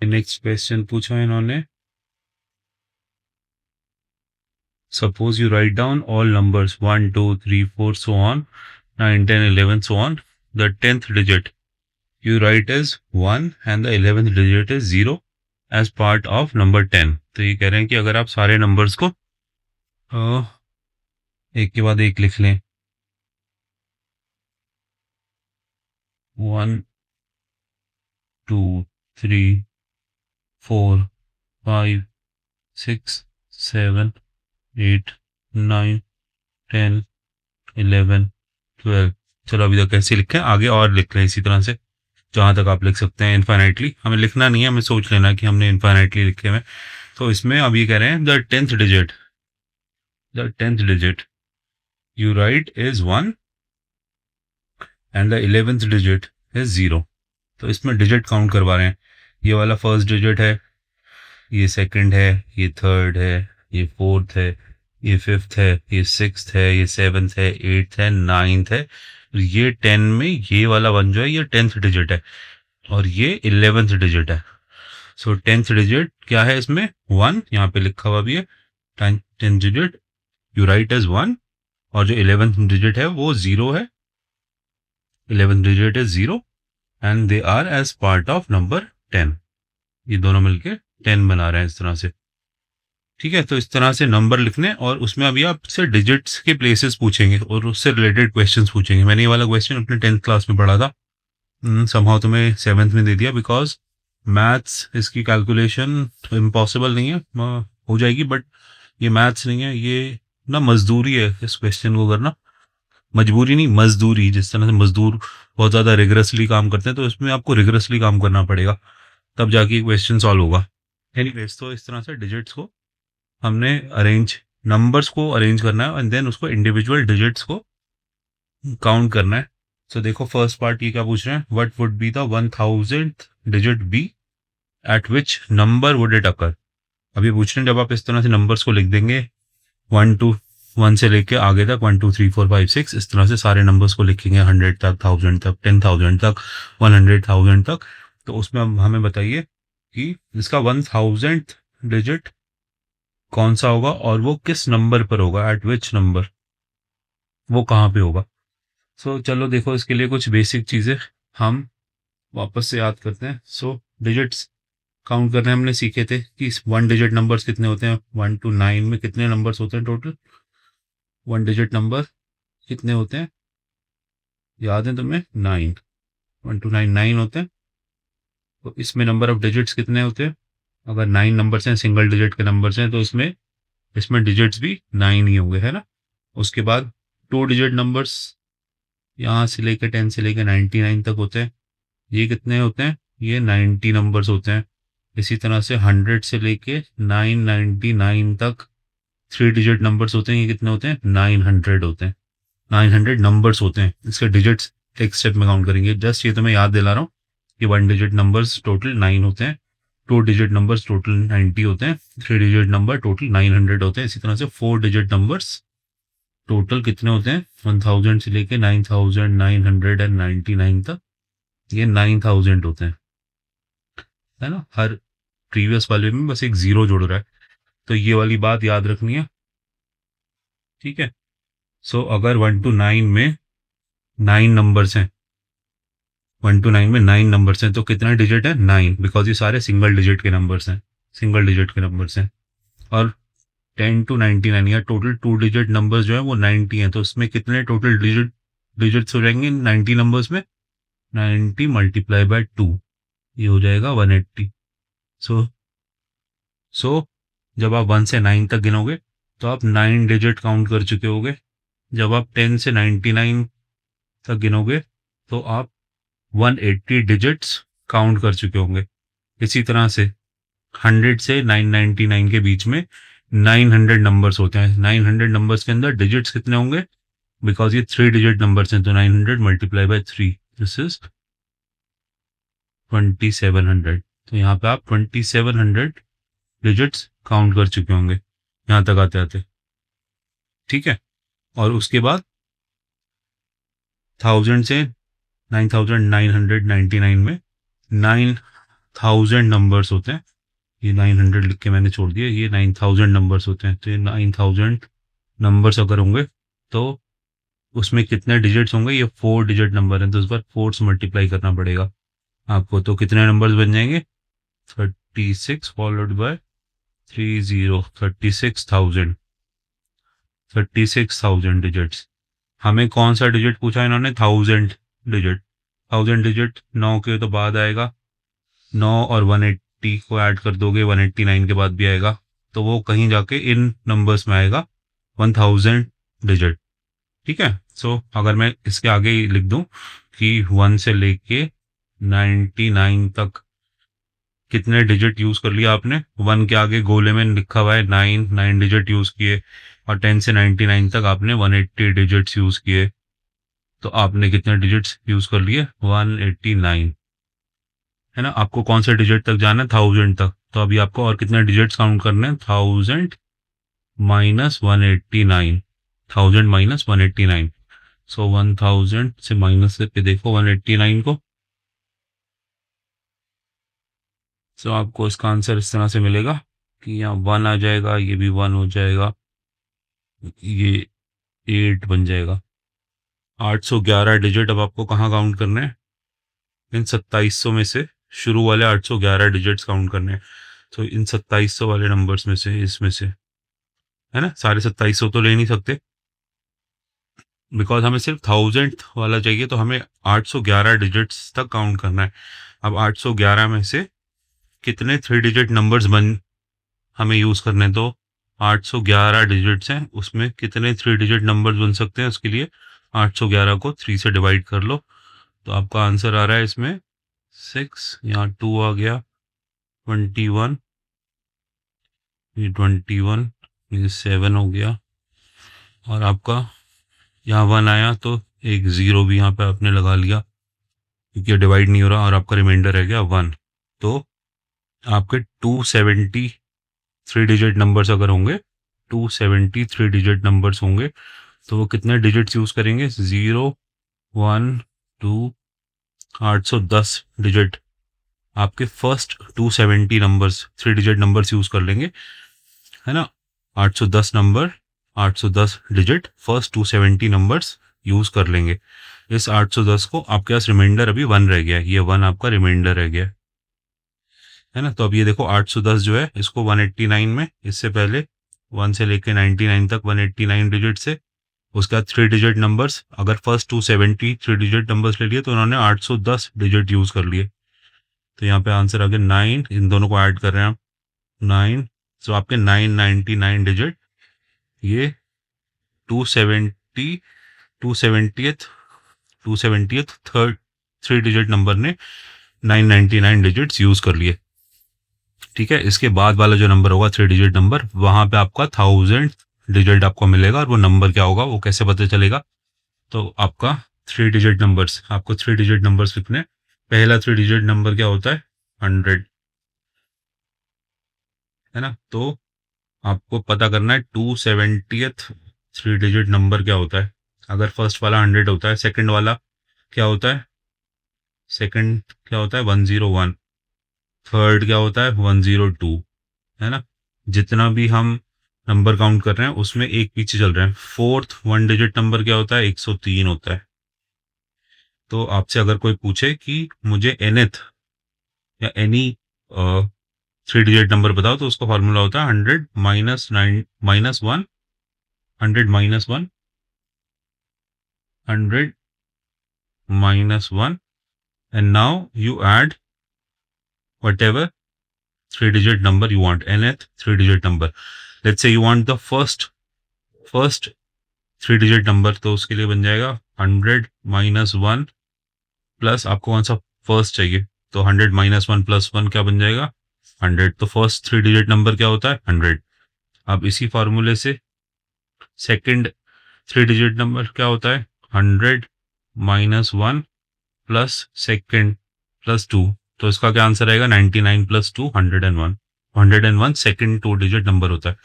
Next question पूछा इन्होंने, suppose you write down all numbers 1 2 3 4 so on 9 10 11 so on, the 10th digit you write as 1 and the 11th digit is 0 as part of number 10। तो ये कह रहे हैं कि अगर आप सारे नंबर्स को एक के बाद एक लिख लें, 1 2 3 4 5 6 7 8 9 10 11 12। चलो अभी तक कैसे लिखें, आगे और लिख लें इसी तरह से जहाँ तक आप लिख सकते हैं इन्फाइनाइटली। हमें लिखना नहीं है, हमें सोच लेना कि हमने इन्फाइनाइटली लिखे हुए। तो इसमें अब ये कह रहे हैं the tenth digit you right is 1 and the 11th digit is 0। तो इसमें डिजिट काउंट करवा रहे हैं। ये वाला फर्स्ट डिजिट है, ये सेकंड है, ये थर्ड है, ये फोर्थ है, ये फिफ्थ है, ये सिक्स्थ है, ये सेवन्थ है, एट्थ है, नाइन्थ है। ये 10 में ये वाला वन जो है ये 10th डिजिट है और ये 11th डिजिट है। सो 10th डिजिट क्या है इसमें, 1, यहाँ पे लिखा हुआ भी है। 10th digit you right as 1 और जो 11th डिजिट है वो 0 है। 11th digit is 0 and they are as part of number 10। ये दोनों मिलके 10 बना रहे हैं इस तरह से। ठीक है, तो इस तरह से नंबर लिखने और उसमें अभी आपसे डिजिट्स के प्लेसेस पूछेंगे और उससे रिलेटेड क्वेश्चंस पूछेंगे। मैंने ये वाला क्वेश्चन अपने 10th क्लास में पढ़ा था, समहाउ तुम्हें 7th में दे दिया बिकॉज मैथ्स इसकी कैलकुलेशन इम्पॉसिबल नहीं है, हो जाएगी, बट ये मैथ्स नहीं है, ये ना मजदूरी है इस क्वेश्चन को करना। मजबूरी नहीं, मजदूरी। जिस तरह से मजदूर बहुत ज़्यादा रिगरसली काम करते हैं तो इसमें आपको रिगरसली काम करना पड़ेगा, तब जाके क्वेश्चन सॉल्व होगा। एनीवेज, तो इस तरह से डिजिट्स को हमने नंबर्स को अरेंज करना है एंड देन उसको इंडिविजुअल डिजिट्स को काउंट करना है। सो देखो फर्स्ट पार्ट ये क्या पूछ रहे हैं, what would be the 1000th digit be at which number would it occur. अभी पूछ रहे हैं जब आप इस तरह से नंबर्स को लिख देंगे 1 से लेके आगे तक 1 2 3 4 5 6 इस तरह से सारे नंबर्स को लिखेंगे 100 तक, 1000 तक, 10,000 तक, 100,000 तक। तो उसमें हमें बताइए कि इसका 1000th डिजिट कौन सा होगा और वो किस नंबर पर होगा, एट विच नंबर, वो कहाँ पे होगा। सो चलो देखो इसके लिए कुछ बेसिक चीज़ें हम वापस से याद करते हैं। सो डिजिट्स काउंट करने हमने सीखे थे कि 1 डिजिट नंबर्स कितने होते हैं, 1 to 9 में कितने नंबर्स होते हैं टोटल, 1 डिजिट नंबर कितने होते हैं, याद है तुम्हें, 9, 1 to 9 9 होते हैं। तो इसमें नंबर ऑफ डिजिट्स कितने होते हैं, अगर 9 नंबर्स हैं, सिंगल डिजिट के नंबर्स हैं, तो इसमें डिजिट्स भी 9 ही होंगे, है ना। उसके बाद 2 डिजिट नंबर्स यहाँ से लेकर 10 से लेकर 99 तक होते हैं, ये कितने होते हैं, ये 90 नंबर्स होते हैं। इसी तरह से 100 से लेके 999 तक 3 डिजिट नंबर्स होते हैं, ये कितने होते हैं, 900 होते हैं। 900 नंबर्स होते हैं, इसके डिजिट्स एक स्टेप में काउंट करेंगे। जस्ट ये तो मैं याद दिला रहा हूँ कि 1 डिजिट नंबर्स टोटल 9 होते हैं, 2 डिजिट नंबर्स टोटल 90 होते हैं, 3 डिजिट नंबर टोटल 900 होते हैं। इसी तरह से 4 डिजिट नंबर्स टोटल कितने होते हैं, 1000 से लेके 9999 तक, ये 9000 होते हैं, है ना। हर प्रीवियस वाले में बस एक जीरो जुड़ रहा है, तो ये वाली बात याद रखनी है। ठीक है, सो अगर 1 to 9 में 9 नंबर्स हैं, 1 to 9 में 9 नंबर्स हैं, तो कितना डिजिट है, 9, बिकॉज ये सारे सिंगल डिजिट के नंबर्स हैं, सिंगल डिजिट के नंबर्स हैं। और 10 to 99 या टोटल 2 डिजिट नंबर्स जो है वो 90 हैं, तो उसमें कितने टोटल डिजिट्स हो जाएंगे 90 नंबर्स में, 90 मल्टीप्लाई बाय 2, ये हो जाएगा 180। सो जब आप 1 से 9 तक गिनोगे तो आप 9 डिजिट काउंट कर चुके होगे। जब आप 10 से 99 तक गिनोगे तो आप 180 डिजिट्स काउंट कर चुके होंगे। इसी तरह से 100 से 999 के बीच में 900 नंबर्स होते हैं। 900 नंबर्स के अंदर डिजिट्स कितने होंगे, बिकॉज ये 3 डिजिट नंबर्स हैं, तो 900 मल्टीप्लाई बाय 3, दिस इज 2700। तो यहाँ पे आप 2700 डिजिट्स काउंट कर चुके होंगे यहाँ तक आते आते। ठीक है, और उसके बाद 1000 से 9999 में 1000 नंबर्स होते हैं। ये 900 लिख के मैंने छोड़ दिया, ये 9000 नंबर्स होते हैं। तो ये 9000 नंबर्स अगर होंगे तो उसमें कितने डिजिट्स होंगे, ये 4 डिजिट नंबर है तो इस बार 4 से मल्टीप्लाई करना पड़ेगा आपको। तो कितने नंबर्स बन जाएंगे, 36 फॉलोड बाय 30, 36,000, 36,000 डिजिट्स। हमें कौन सा डिजिट पूछा इन्होंने, 1000 डिजिट। 1000 डिजिट 9 के तो बाद आएगा, 9 और 180 को ऐड कर दोगे 189 के बाद भी आएगा, तो वो कहीं जाके इन नंबर्स में आएगा 1000 डिजिट। ठीक है। सो अगर मैं इसके आगे ही लिख दूं कि 1 से लेके 99 तक कितने डिजिट यूज कर लिया आपने, 1 के आगे गोले में लिखा हुआ है 9 डिजिट यूज किए, और 10 से 99 तक आपने 180 डिजिट्स यूज किए, तो आपने कितने डिजिट्स यूज कर लिए, 189, है ना। आपको कौन से डिजिट तक जाना है, 1000 तक। तो अभी आपको और कितने डिजिट्स काउंट करने हैं, 1000 माइनस 189, 1000 माइनस 189। सो 1000 से माइनस करके देखो 189 को, सो आपको इसका आंसर इस तरह से मिलेगा कि यहाँ 1 आ जाएगा, ये भी 1 हो जाएगा, ये 8 बन जाएगा। 811 डिजिट अब आपको कहाँ काउंट करने हैं, इन 2700 में से शुरू वाले 811 डिजिट्स काउंट करने हैं। तो इन 2700 वाले नंबर्स में से, इसमें से, है ना, सारे 2700 तो ले नहीं सकते बिकॉज हमें सिर्फ 1000 वाला चाहिए, तो हमें 811 डिजिट्स तक काउंट करना है। अब 811 में से कितने 3 डिजिट नंबर्स बन हमें यूज़ करने हैं, तो 811 डिजिट्स हैं, उसमें कितने 3 डिजिट नंबर्स बन सकते हैं, उसके लिए 811 को 3 से डिवाइड कर लो, तो आपका आंसर आ रहा है इसमें 6, यहाँ 2 आ गया, 21, ये 21, ये 7 हो गया, और आपका यहाँ 1 आया तो एक 0 भी यहाँ पे आपने लगा लिया क्योंकि डिवाइड नहीं हो रहा, और आपका रिमाइंडर रह गया 1। तो आपके 270 3 डिजिट नंबर्स अगर होंगे, 270 3 डिजिट नंबर्स होंगे, तो वो कितने डिजिट्स यूज़ करेंगे, 0, 1, 2, 810 डिजिट आपके first 270 numbers 3 digit numbers use कर लेंगे, है ना। 810 number, 810 digit first 270 numbers use कर लेंगे। इस 810 को आपके पास रिमाइंडर अभी 1 रह गया है, ये 1 आपका रिमाइंडर रह गया है ना। तो अब ये देखो 810 जो है इसको 189 में, इससे पहले 1 से लेके 99 तक 189 डिजिट से, उसके बाद 3 डिजिट नंबर्स, अगर फर्स्ट 270 3 डिजिट नंबर्स ले लिए तो उन्होंने 810 डिजिट यूज़ कर लिए। तो यहाँ पे आंसर आ गया 9, इन दोनों को ऐड कर रहे हैं आप, 9, सो आपके 999 डिजिट, ये 270 270th थर्ड 3 डिजिट नंबर ने 999 डिजिट्स यूज़ कर लिए। ठीक है। इसके बाद वाला जो नंबर होगा 3 डिजिट नंबर, वहां पे आपका 1000 डिजिट आपको मिलेगा, और वो नंबर क्या होगा वो कैसे पता चलेगा, तो आपका 3 डिजिट नंबर्स, आपको 3 डिजिट नंबर्स लिखने। पहला 3 डिजिट नंबर क्या होता है, 100, है ना। तो आपको पता करना है 270th 3 डिजिट नंबर क्या होता है। अगर फर्स्ट वाला 100 होता है, सेकंड वाला क्या होता है, सेकंड क्या होता है 101, थर्ड क्या होता है 102, है ना। जितना भी हम नंबर काउंट कर रहे हैं उसमें एक पीछे चल रहे हैं। फोर्थ 1 डिजिट नंबर क्या होता है, 103 होता है। तो आपसे अगर कोई पूछे कि मुझे एनथ या एनी 3 डिजिट नंबर बताओ, तो उसका फॉर्मूला होता है 100 minus 9 minus 1, 100 minus 1, 100 minus 1, and now you add whatever 3 digit number you want, nth 3 digit number. Let's say you want the first 3 digit number, तो उसके लिए बन जाएगा 100 minus 1 प्लस, आपको कौन सा फर्स्ट चाहिए, तो 100 minus 1 plus 1 क्या बन जाएगा, 100। तो फर्स्ट 3 डिजिट नंबर क्या होता है, 100। अब इसी फॉर्मूले से सेकंड 3 डिजिट नंबर क्या होता है, 100 minus 1 प्लस सेकेंड प्लस 2, तो इसका क्या आंसर आएगा, 99 प्लस 2 101। 101 सेकेंड 2 डिजिट नंबर होता है।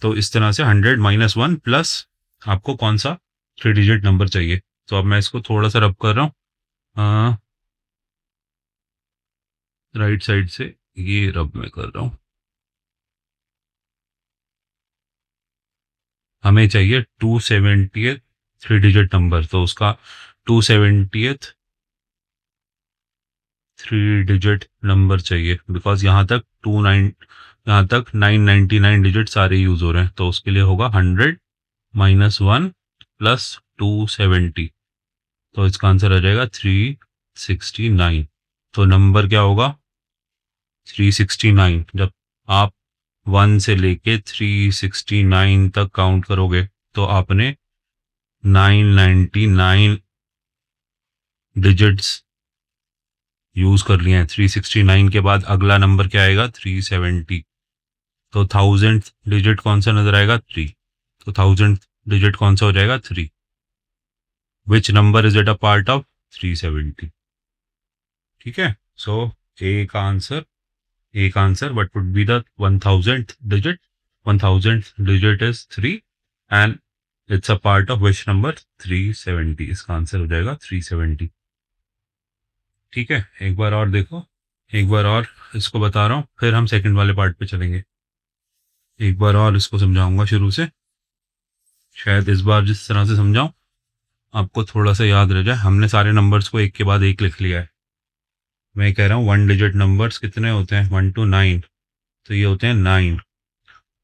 तो इस तरह से 100 माइनस 1 प्लस आपको कौन सा 3 डिजिट नंबर चाहिए। तो अब मैं इसको थोड़ा सा रब कर रहा हूँ। राइट साइड से ये रब मैं कर रहा हूँ। हमें चाहिए 270th 3 डिजिट नंबर, तो उसका 270th 3 डिजिट नंबर चाहिए, बिकॉज यहाँ तक 999 डिजिट सारे यूज हो रहे हैं, तो उसके लिए होगा 100 -1 प्लस 270, तो इसका आंसर आ जाएगा 369। तो नंबर क्या होगा 369। जब आप 1 से लेके 369 तक काउंट करोगे तो आपने 999 डिजिट्स यूज कर लिए हैं। 369 के बाद अगला नंबर क्या आएगा 370, तो 1000 डिजिट कौन सा नजर आएगा 3, तो 1000 डिजिट कौन सा हो जाएगा 3। Which number is it a part of 370? ठीक है, सो ए का answer what would be the 1000th digit? 1000th digit is 3 and it's a part of which number 370। इसका आंसर हो जाएगा 370। ठीक है, एक बार और देखो, एक बार और इसको बता रहा हूँ, फिर हम सेकंड वाले पार्ट पे चलेंगे। एक बार और इसको समझाऊंगा शुरू से, शायद इस बार जिस तरह से समझाऊं आपको थोड़ा सा याद रह जाए। हमने सारे नंबर्स को एक के बाद एक लिख लिया है। मैं कह रहा हूँ 1 डिजिट नंबर्स कितने होते हैं 1 to 9, तो ये होते हैं 9।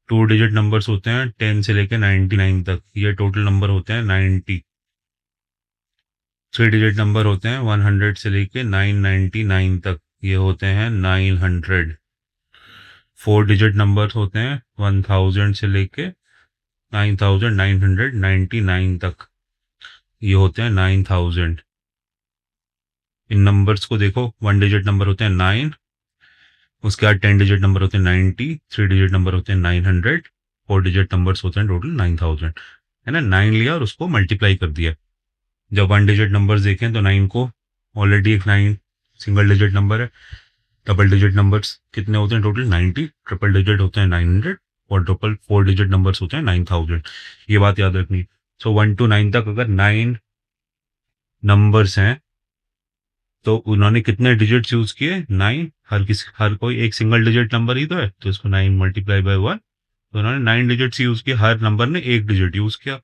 2 डिजिट नंबर्स होते हैं 10 से लेके 99 तक, ये टोटल नंबर होते हैं 90। 3 डिजिट नंबर होते हैं 100 से लेके 999 तक, ये होते हैं 900। 4 डिजिट नंबर होते हैं 1000 से लेके 9999 तक, ये होते हैं 9000। इन नंबर्स को देखो, 1 डिजिट नंबर होते हैं 9, उसके बाद 10 डिजिट नंबर होते हैं 90, 3 डिजिट नंबर होते हैं 900, 4 डिजिट नंबर्स होते हैं टोटल 9000, है ना। 9 लिया और उसको मल्टीप्लाई कर दिया। जब 1 डिजिट नंबर्स देखें तो 9 को ऑलरेडी एक 9 सिंगल डिजिट नंबर है। डबल डिजिट नंबर्स कितने होते हैं टोटल 90, ट्रिपल डिजिट होते हैं 900 और ट्रिपल 4 डिजिट नंबर्स होते हैं 9000। ये बात याद रखनी। सो 1 to 9 तक अगर 9 नंबर्स हैं तो उन्होंने कितने डिजिट्स यूज किए 9। हर कोई एक सिंगल डिजिट नंबर ही तो है, तो इसको 9 मल्टीप्लाई बाय 1, तो उन्होंने 9 डिजिट्स यूज किए, हर नंबर ने एक डिजिट यूज किया।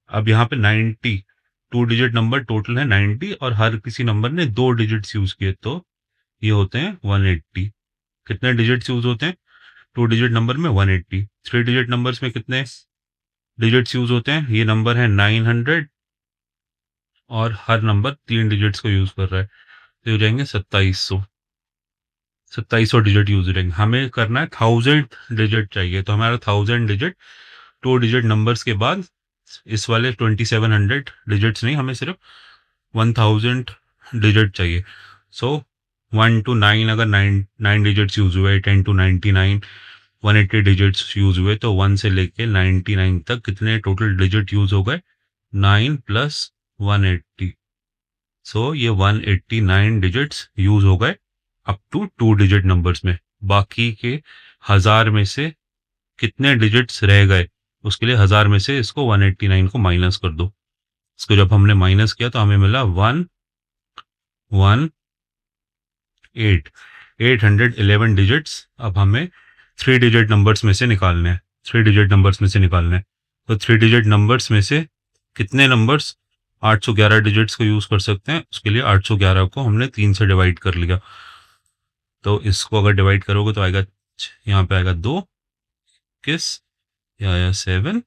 अब यहाँ पे 90 2 डिजिट नंबर टोटल है 90 और हर किसी नंबर ने 2 डिजिट्स यूज किए, तो ये होते हैं 180। कितने डिजिट्स यूज होते हैं 2 डिजिट नंबर में 180। 3 डिजिट नंबर्स में कितने डिजिट्स यूज होते हैं, ये नंबर है 900 और हर नंबर 3 डिजिट्स को यूज कर रहा है, तो हो जाएंगे 2700 डिजिट यूज हो जाएंगे। हमें करना है 1000 डिजिट चाहिए, तो हमारा 1000 डिजिट 2 डिजिट नंबर्स के बाद इस वाले 2700 डिजिट्स नहीं, हमें सिर्फ 1000 डिजिट चाहिए। सो 1 to 9 अगर 9 डिजिट्स यूज हुए, 10 to 99 180 डिजिट्स यूज हुए, तो 1 से लेके 99 तक कितने टोटल डिजिट यूज हो गए 9 + 180। सो ये 189 डिजिट्स यूज हो गए अप टू 2 डिजिट नंबर्स में। बाकी के 1000 में से कितने डिजिट्स रह गए, उसके लिए 1000 में से इसको 189 को माइनस कर दो। इसको जब हमने माइनस किया तो हमें मिला 811 डिजिट्स। अब हमें 3 डिजिट नंबर्स में से निकालने हैं, 3 डिजिट नंबर्स में से निकालने हैं। तो 3 डिजिट नंबर्स में से कितने नंबर्स 811 डिजिट्स को यूज कर सकते हैं, उसके लिए 811 को हमने 3 से डिवाइड कर लिया। तो इसको अगर डिवाइड करोगे तो आएगा, यहाँ पे आएगा 2, 21, या आया 7,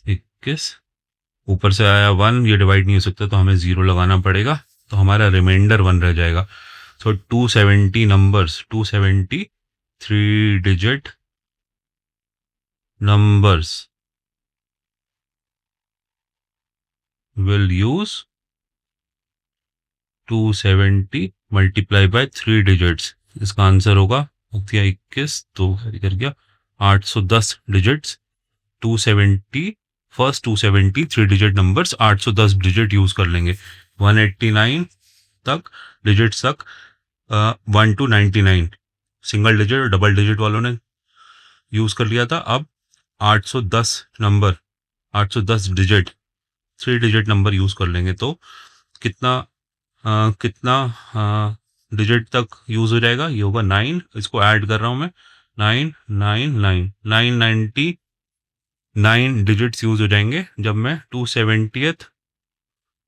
21, ऊपर से आया 1, ये डिवाइड नहीं हो सकता तो हमें 0 लगाना पड़ेगा, तो हमारा रिमाइंडर 1 रह जाएगा। सो 270 numbers, 270 3 digit numbers will use 270 multiply by 3 digits. इसका आंसर होगा 21, तो कर गया 810 digits. 270 first 270 3 digit numbers 810 digit use कर लेंगे। 189 तक डिजिट्स तक 1 to 99 सिंगल डिजिट और डबल डिजिट वालों ने यूज कर लिया था। अब 810 number, 810 digit 3 digit number use कर लेंगे, तो कितना डिजिट तक यूज हो जाएगा, ये होगा 9, इसको ऐड कर रहा हूं मैं, 9 डिजिट्स यूज हो जाएंगे जब मैं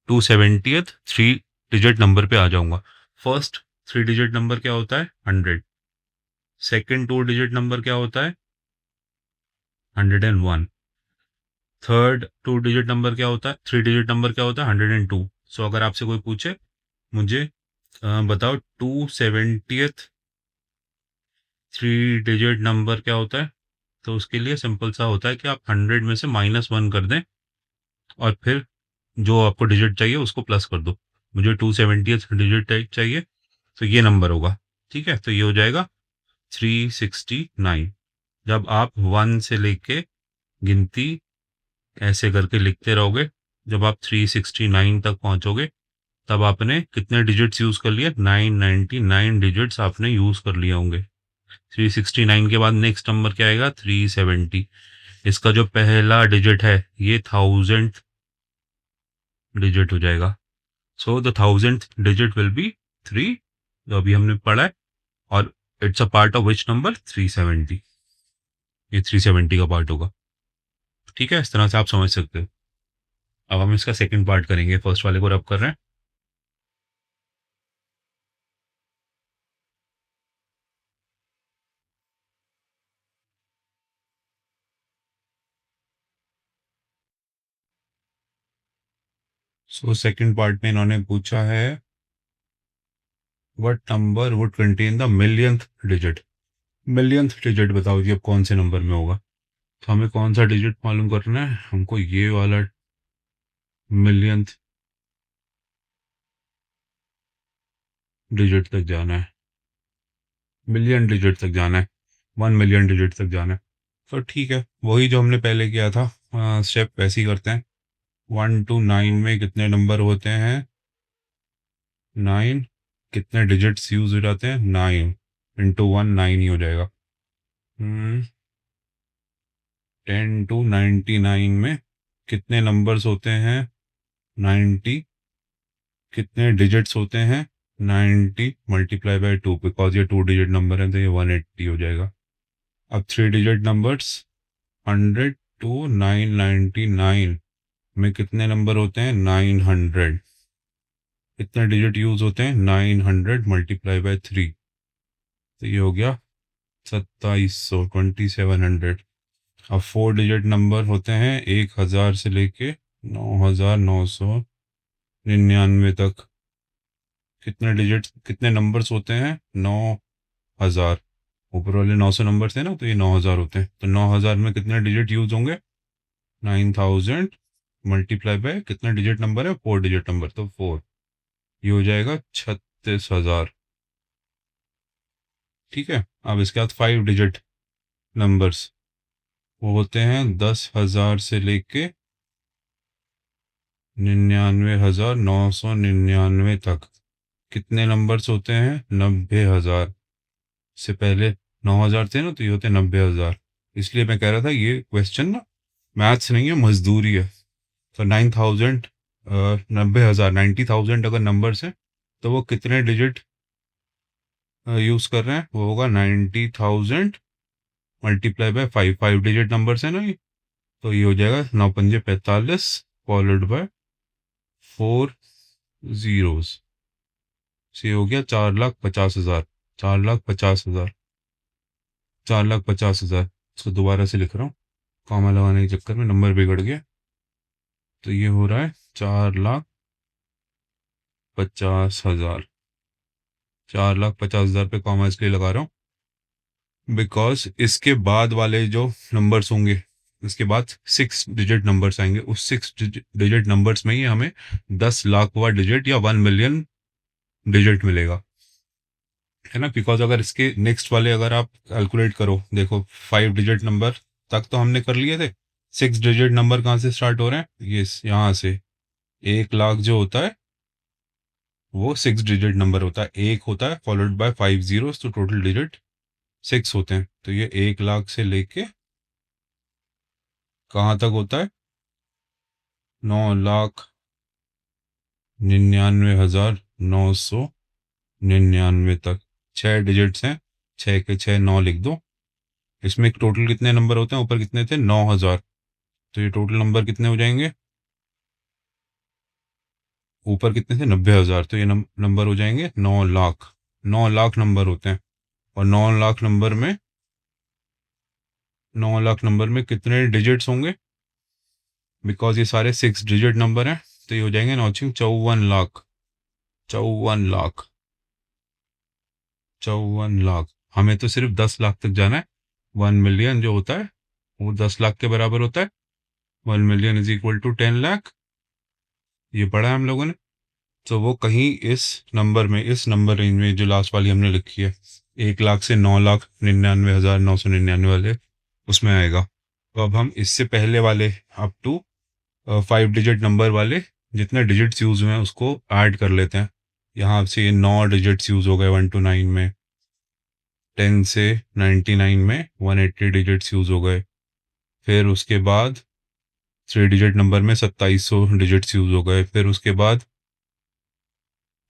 270th थ्री डिजिट नंबर पे आ जाऊंगा। फर्स्ट 3 डिजिट नंबर क्या होता है? 100। सेकेंड 2 डिजिट नंबर क्या होता है? 101। थर्ड 2 डिजिट नंबर क्या होता है? 3 डिजिट नंबर क्या होता है? 102। सो अगर आपसे कोई पूछे मुझे बताओ 270th 3 डिजिट नंबर क्या होता है, तो उसके लिए सिंपल सा होता है कि आप 100 में से -1 कर दें और फिर जो आपको डिजिट चाहिए उसको प्लस कर दो। मुझे 270th डिजिट चाहिए, तो ये नंबर होगा। ठीक है, तो ये हो जाएगा 369। जब आप 1 से लेके गिनती ऐसे करके लिखते रहोगे, जब आप 369 तक पहुंचोगे तब आपने कितने डिजिट्स यूज कर लिए? 999 डिजिट्स आपने यूज कर लिए होंगे। 369 के बाद नेक्स्ट नंबर क्या आएगा? 370। इसका जो पहला डिजिट है ये 1000th डिजिट हो जाएगा। So the 1000th digit will be 3, जो अभी हमने पढ़ा है, और it's a part of which number? 370। ये 370 का पार्ट होगा। ठीक है, इस तरह से आप समझ सकते हो। अब हम इसका सेकंड पार्ट करेंगे, फर्स्ट वाले को रब कर रहे हैं। सो सेकंड पार्ट में इन्होंने पूछा है what number would contain the millionth digit. Millionth digit बताओ जी अब कौन से नंबर में होगा। तो हमें कौन सा डिजिट मालूम करना है? हमको ये वाला मिलियंथ डिजिट तक जाना है, मिलियन डिजिट तक जाना है, 1 मिलियन डिजिट तक जाना है। तो ठीक है, वही जो हमने पहले किया था, स्टेप वैसे ही करते हैं। 1 to 9 में कितने नंबर होते हैं? 9। कितने डिजिट्स यूज हो जाते हैं? 9 इंटू 1 9 ही हो जाएगा। 10 to 99 में कितने नंबर्स होते हैं? 90। कितने डिजिट्स होते हैं? 90 मल्टीप्लाई बाय 2, बिकॉज ये 2 डिजिट नंबर है तो ये 180 हो जाएगा। अब 3 डिजिट नंबर्स 100 to 999 में कितने नंबर होते हैं? 900। कितने डिजिट यूज होते हैं? 900 मल्टीप्लाई बाय 3, तो ये हो गया 2700, 2700। अब 4 डिजिट नंबर होते हैं 1000 से लेके 9999 तक। कितने डिजिट, कितने नंबर्स होते हैं? 9000। ऊपर वाले 900 नंबर थे ना, तो ये 9000 होते हैं। तो 9000 में कितने डिजिट यूज होंगे? 9000 मल्टीप्लाई बाय कितना डिजिट नंबर है? 4 डिजिट नंबर, तो 4, ये हो जाएगा 36,000। ठीक है, अब इसके बाद 5 डिजिट नंबर्स, वो होते हैं 10,000 से लेके 99,999 तक। कितने नंबर्स होते हैं? 90,000। से पहले 9,000 थे ना, तो ये होते हैं 90,000। इसलिए मैं कह रहा था ये क्वेश्चन ना मैथ्स नहीं है, मजदूरी है। तो 9,000, 90,000, 90,000 अगर नंबर्स हैं तो वो कितने डिजिट यूज कर रहे हैं? वो होगा 90,000 मल्टीप्लाई बाय 5। 5 डिजिट नंबर्स है ना ये, तो ये हो जाएगा 9 पंजे 45 फॉलोड बाय 4 जीरोस, से ये हो गया 4,50,000। 4,50,000, 4,50,000। इसको दोबारा से लिख रहा हूँ, कॉमा लगाने के चक्कर में नंबर बिगड़ गया। तो ये हो रहा है 4,50,000। 4,50,000 पे कॉमा इसलिए लगा रहा हूँ बिकॉज इसके बाद वाले जो नंबर्स होंगे, इसके बाद 6 डिजिट नंबर्स आएंगे, उस 6 डिजिट नंबर्स में ही हमें 10 लाख डिजिट या 1 मिलियन डिजिट मिलेगा, है ना। बिकॉज अगर इसके नेक्स्ट वाले अगर आप कैलकुलेट करो, देखो 5 डिजिट नंबर तक तो हमने कर लिए थे। 6 डिजिट नंबर कहाँ से स्टार्ट हो रहे हैं? ये यहाँ से। 1 लाख जो होता है वो 6 डिजिट नंबर होता है, एक होता है फॉलोड बाय 5 जीरोस, तो टोटल डिजिट 6 होते हैं। तो ये 1 लाख से लेके कहाँ तक होता है? 9,99,999 99 तक 6 डिजिट्स हैं, 6 के 6 9 लिख दो। इसमें टोटल कितने नंबर होते हैं, ऊपर कितने थे 9000, तो ये टोटल नंबर कितने हो जाएंगे, ऊपर कितने थे 90,000, तो ये नंबर हो जाएंगे 9 लाख। 9 लाख नंबर होते हैं, और 9 लाख नंबर में 9 लाख नंबर में कितने डिजिट्स होंगे, बिकॉज ये सारे 6 डिजिट नंबर हैं, तो ये हो जाएंगे 54 लाख। 54 लाख, 54 लाख। हमें तो सिर्फ 10 लाख तक जाना है। 1 मिलियन जो होता है वो 10 लाख के बराबर होता है। 1 million is equal to 10 lakh, ये पढ़ा है हम लोगों ने। तो वो कहीं इस नंबर में, इस नंबर रेंज में जो लास्ट वाली हमने लिखी है, 1 लाख से 9,99,999 वाले, उसमें आएगा। तो अब हम इससे पहले वाले अप टू 5 डिजिट नंबर वाले जितने डिजिट्स यूज हुए हैं उसको ऐड कर लेते हैं। यहाँ से ये 9 डिजिट्स यूज हो गए 1 to 9 में, 10 से 99 में 180 डिजिट्स यूज हो गए, फिर उसके बाद 3 डिजिट नंबर में 2700 डिजिट्स यूज हो गए, फिर उसके बाद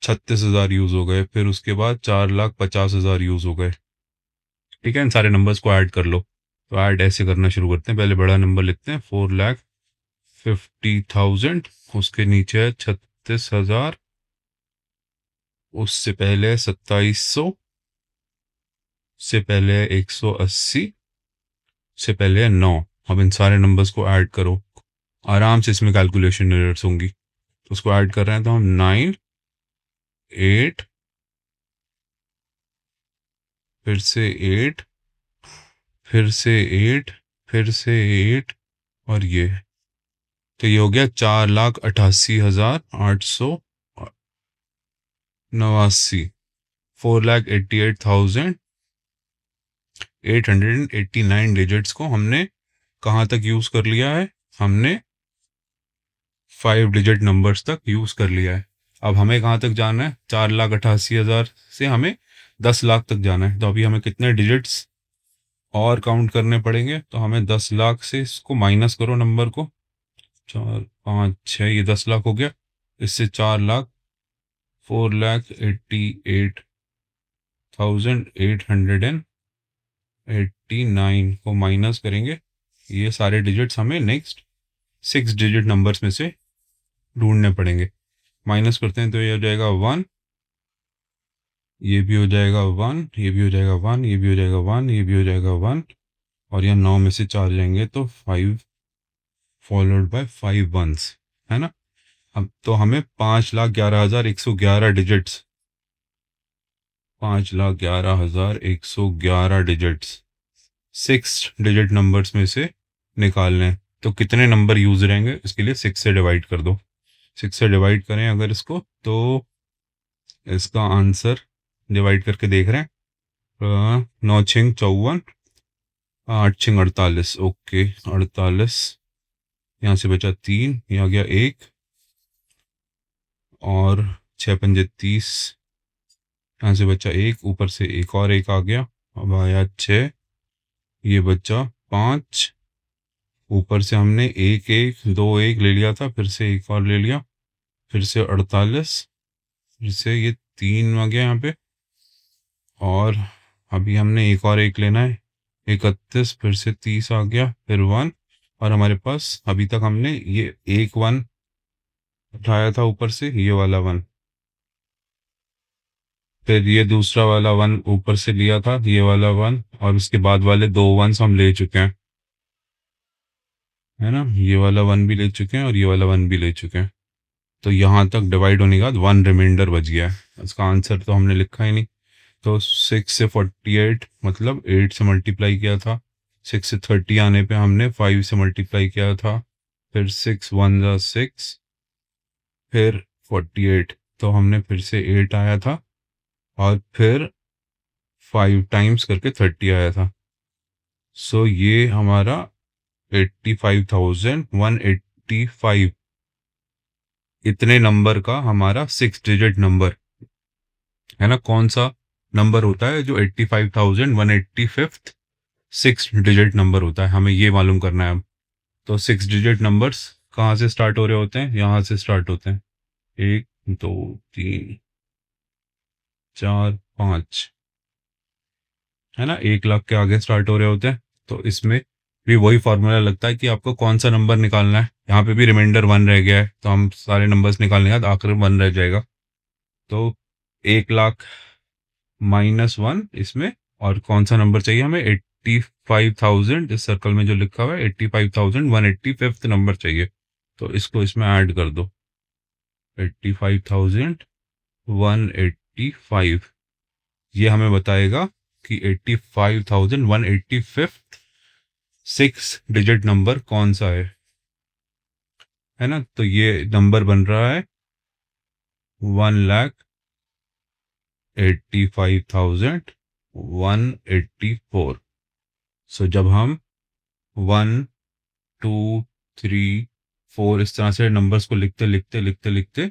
36,000 यूज हो गए, फिर उसके बाद 4,50,000 यूज हो गए। ठीक है, इन सारे नंबर्स को ऐड कर लो। तो ऐड ऐसे करना शुरू करते हैं। पहले बड़ा नंबर लिखते हैं 4,50,000, उसके नीचे है 36,000, उससे पहले 2700, से पहले 180, से पहले 9। अब इन सारे नंबर्स को ऐड करो, आराम से इसमें कैलकुलेशन एरर्स होंगी। तो उसको ऐड कर रहे हैं, तो हम 9 8, फिर से 8, फिर से 8, फिर से 8, और ये, तो ये हो गया 4,88,889। 4,88,889 डिजिट्स को हमने कहाँ तक यूज कर लिया है, हमने 5 डिजिट नंबर्स तक यूज कर लिया है। अब हमें कहाँ तक जाना है, 4,88,000 से हमें 10 लाख तक जाना है। तो अभी हमें कितने डिजिट्स और काउंट करने पड़ेंगे, तो हमें 10 लाख से इसको माइनस करो नंबर को, 4 5 6, ये 10 लाख हो गया। इससे 4 लाख, 4,88,889 को माइनस करेंगे। ये सारे डिजिट्स हमें नेक्स्ट 6 डिजिट नंबर्स में से ढूंढने पड़ेंगे। माइनस करते हैं तो ये हो जाएगा 1, ये भी हो जाएगा 1, ये भी हो जाएगा 1, ये भी हो जाएगा 1, ये भी हो जाएगा 1, और यहाँ 9 में से 4 जाएंगे तो 5 फॉलोड बाय 5 वंस, है ना। अब तो हमें 5,11,111 डिजिट्स, 5,11,111 डिजिट्स 6 डिजिट नंबर्स में से निकालने हैं। तो कितने नंबर यूज रहेंगे, इसके लिए 6 से डिवाइड कर दो। 6 से डिवाइड करें अगर इसको, तो इसका आंसर डिवाइड करके देख रहे हैं, 9 6 54, 8 6 48, ओके 48, यहाँ से बचा 3, ये आ गया 1, और 6 पंजे 30, यहाँ से बचा 1, ऊपर से एक और 1 आ गया, अब आया 6, ये बचा 5, ऊपर से हमने 1 1 2 1 ले लिया था, फिर से 1 और ले लिया, फिर से 48, फिर से ये 3 आ गया यहाँ पे, और अभी हमने 1 और 1 लेना है, 31, फिर से 30 आ गया, फिर 1, और हमारे पास अभी तक हमने ये 1 1 उठाया था ऊपर से, ये वाला 1, फिर ये दूसरा वाला 1 ऊपर से लिया था, ये वाला 1, और उसके बाद वाले 2 1s हम ले चुके हैं, है ना। ये वाला 1 भी ले चुके हैं और ये वाला 1 भी ले चुके हैं। तो यहाँ तक डिवाइड होने के बाद 1 रिमाइंडर बच गया है। इसका आंसर तो हमने लिखा ही नहीं। तो 6 से 48 मतलब 8 से मल्टीप्लाई किया था, 6 से 30 आने पे हमने 5 से मल्टीप्लाई किया था, फिर 6 1 जा 6, फिर 48, तो हमने फिर से 8 आया था, और फिर 5 टाइम्स करके 30 आया था। सो ये हमारा 85,185 इतने नंबर का हमारा 6 डिजिट नंबर है ना। कौन सा नंबर होता है जो 85,185 6 डिजिट नंबर होता है, हमें ये मालूम करना है अब। तो 6 डिजिट नंबर्स कहाँ से स्टार्ट हो रहे होते हैं, यहाँ से स्टार्ट होते हैं, 1 2 3 4 5 है ना, 1 लाख के आगे स्टार्ट हो रहे होते हैं। तो इसमें भी वही फार्मूला लगता है कि आपको कौन सा नंबर निकालना है। यहाँ पे भी रिमाइंडर 1 रह गया है, तो हम सारे नंबर्स निकालने के बाद आखिर 1 रह जाएगा। तो 1 लाख -1 इसमें, और कौन सा नंबर चाहिए हमें, 85,000, इस सर्कल में जो लिखा हुआ है 85,185 नंबर चाहिए। तो इसको इसमें ऐड कर दो, 85,185, ये हमें बताएगा कि 85,185 6 डिजिट नंबर कौन सा है ना। तो ये नंबर बन रहा है 1,85,184। सो जब हम 1 2 3 4 इस तरह से नंबर्स को लिखते लिखते लिखते लिखते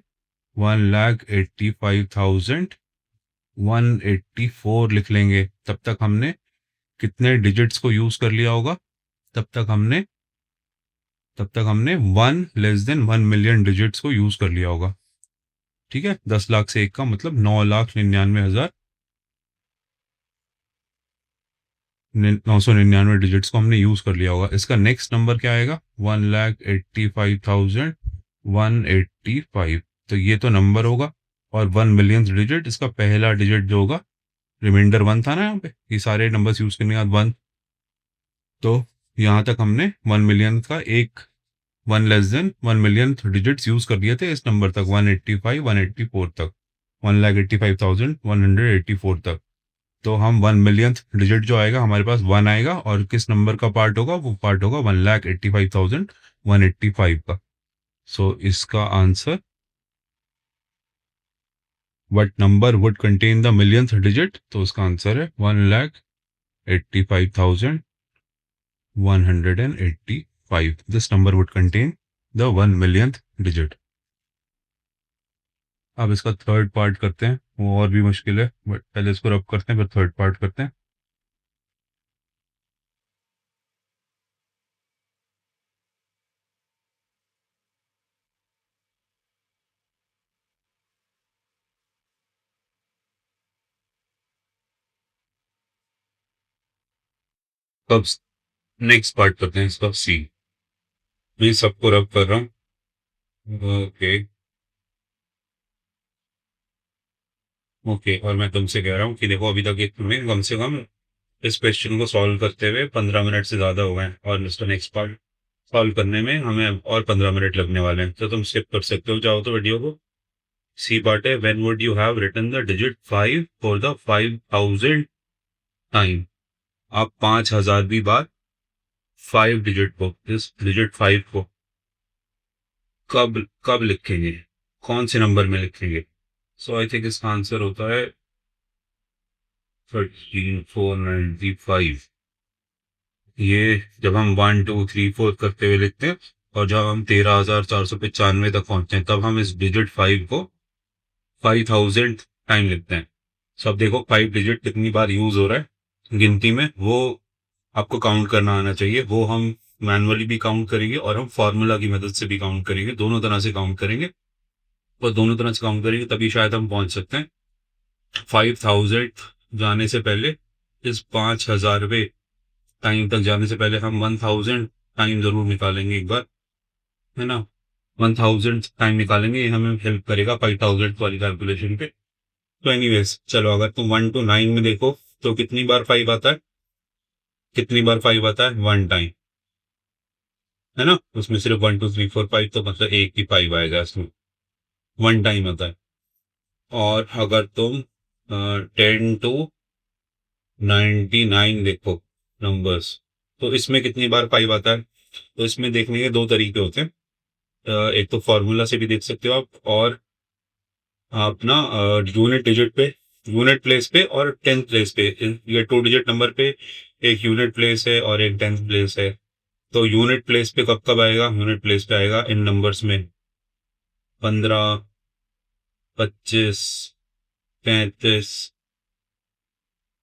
1,85,184 लिख लेंगे, तब तक हमने कितने डिजिट्स को यूज कर लिया होगा, तब तक हमने 1 <1 डिजिट्स को यूज कर लिया होगा। ठीक है, 10 लाख से 1 का मतलब 9,99,999 डिजिट्स को हमने यूज कर लिया होगा। इसका नेक्स्ट नंबर क्या आएगा, 1,85,185। तो ये तो नंबर होगा, और 1 मिलियन डिजिट, इसका पहला डिजिट जो होगा, रिमाइंडर 1 था ना यहाँ पे, ये सारे नंबर्स यूज करने के बाद 1। तो यहाँ तक हमने 1 मिलियन का 1 <1 मिलियन डिजिट्स यूज कर दिए थे इस नंबर तक, 185,184 तक, 1,85,184 तक। तो हम 1 मिलियन डिजिट जो आएगा हमारे पास 1 आएगा, और किस नंबर का पार्ट होगा, वो पार्ट होगा 1,85,185 का। सो इसका answer, what number would contain the millionth digit, तो उसका आंसर है 1,85,185। This number would contain the 1 millionth digit. अब इसका थर्ड पार्ट करते हैं, वो और भी मुश्किल है, बट पहले इसको रब करते हैं फिर थर्ड पार्ट करते हैं। अब नेक्स्ट पार्ट करते हैं इसका, सी। मैं सबको रब कर रहा हूँ। ओके ओके, और मैं तुमसे कह रहा हूँ कि देखो, अभी तक एक तुम्हें कम से कम इस क्वेश्चन को सॉल्व करते हुए 15 मिनट से ज़्यादा हो गए हैं, और इसका नेक्स्ट पार्ट सॉल्व करने में हमें और 15 मिनट लगने वाले हैं। तो तुम स्किप कर सकते हो चाहो तो वीडियो को। सी पार्ट है, when would you have written the digit 5 for the 5,000 time. आप 5,000वीं बार 5 डिजिट को, इस डिजिट 5 को कब कब लिखेंगे, कौन से नंबर में लिखेंगे। सो आई थिंक इसका आंसर होता है 13,495। ये जब हम 1 2 3 4 करते हुए लिखते हैं, और जब हम 13,495 तक पहुंचते हैं, तब हम इस डिजिट 5 को 5,000 टाइम लिखते हैं। सो अब देखो 5 डिजिट कितनी बार यूज हो रहा है गिनती में, वो आपको काउंट करना आना चाहिए। वो हम मैनुअली भी काउंट करेंगे, और हम फॉर्मूला की मदद से भी काउंट करेंगे, दोनों तरह से काउंट करेंगे। और दोनों तरह से काउंट करेंगे तभी शायद हम पहुंच सकते हैं 5,000 जाने से पहले। इस 5,000वें टाइम तक जाने से पहले हम 1,000 टाइम जरूर निकालेंगे एक बार, है ना। 1,000 टाइम निकालेंगे, ये हमें हेल्प करेगा 5,000 वाली कैलकुलेशन पे। तो एनीवेज चलो, अगर तुम 1 to 9 में देखो तो कितनी बार 5 आता है, कितनी बार 5 आता है, 1 टाइम, है ना। उसमें सिर्फ 1 2 3 4 5, तो मतलब एक ही 5 आएगा इसमें, 1 टाइम आता है। और अगर तुम 10 to 99 देखो नंबर्स, तो इसमें कितनी बार 5 आता है। तो इसमें देखने के दो तरीके होते हैं, एक तो फॉर्मूला से भी देख सकते हो आप, और आप ना यूनिट डिजिट पे, यूनिट प्लेस पे और 10th प्लेस पे, ये 2 डिजिट नंबर पे एक यूनिट प्लेस है और एक 10th प्लेस है। तो यूनिट प्लेस पे कब कब आएगा, यूनिट प्लेस पे आएगा इन नंबर्स में 15 25 35।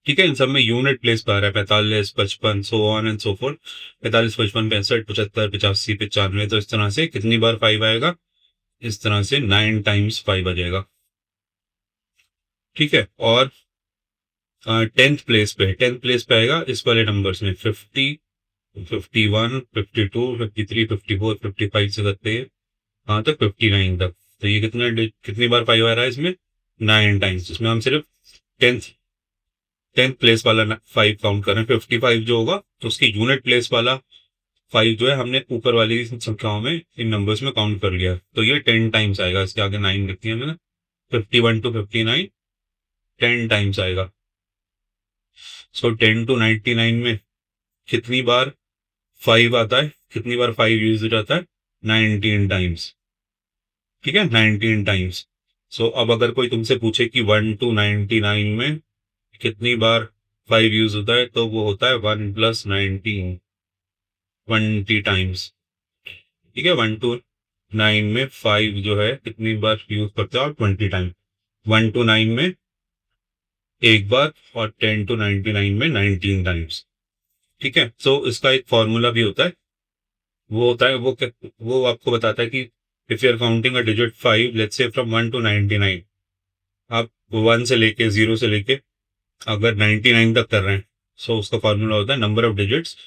ठीक है, इन सब में यूनिट प्लेस पे आ रहा है 45 55, so on and so fourth, 45 55 65 75 85 95। तो इस तरह से कितनी बार 5 आएगा, इस तरह से 9 times 5 आ जाएगा। ठीक है। और 10th प्लेस पे आएगा इस वाले नंबर्स में 50, 51, 52, 53, 54, 55 से करते हैं कहाँ तक 59 तक। तो ये कितनी बार 5 आ रहा है इसमें? 9 टाइम्स। इसमें हम सिर्फ टेंथ टेंथ प्लेस वाला 5 काउंट कर रहे हैं। 55 जो होगा तो उसकी यूनिट प्लेस वाला 5 जो है हमने ऊपर वाली संख्याओं में इन नंबर्स में काउंट कर लिया, तो ये 10 टाइम्स आएगा। इसके आगे 9 लिखती है मैंने। 51 टू 59 10 टाइम्स आएगा। सो 10 टू 99 में कितनी बार 5 आता है, कितनी बार 5 यूज हो जाता है? 19 टाइम्स। ठीक है, 19 टाइम्स। सो अब अगर कोई तुमसे पूछे कि 1 टू 99 में कितनी बार 5 यूज होता है, तो वो होता है 1 प्लस 19, 20 टाइम्स। ठीक है, 1 टू 9 में 5 जो है कितनी बार यूज करते हो? 20 टाइम। 1 टू 9 में एक बार, और 10 टू 99 में 19 टाइम्स। ठीक है। सो इसका एक फॉर्मूला भी होता है, वो होता है वो आपको बताता है कि if you are counting a digit 5 let's say from 1 to 99, आप 1 से लेके 0 से लेके अगर 99 तक कर रहे हैं, सो उसका फॉर्मूला होता है नंबर ऑफ डिजिट्स।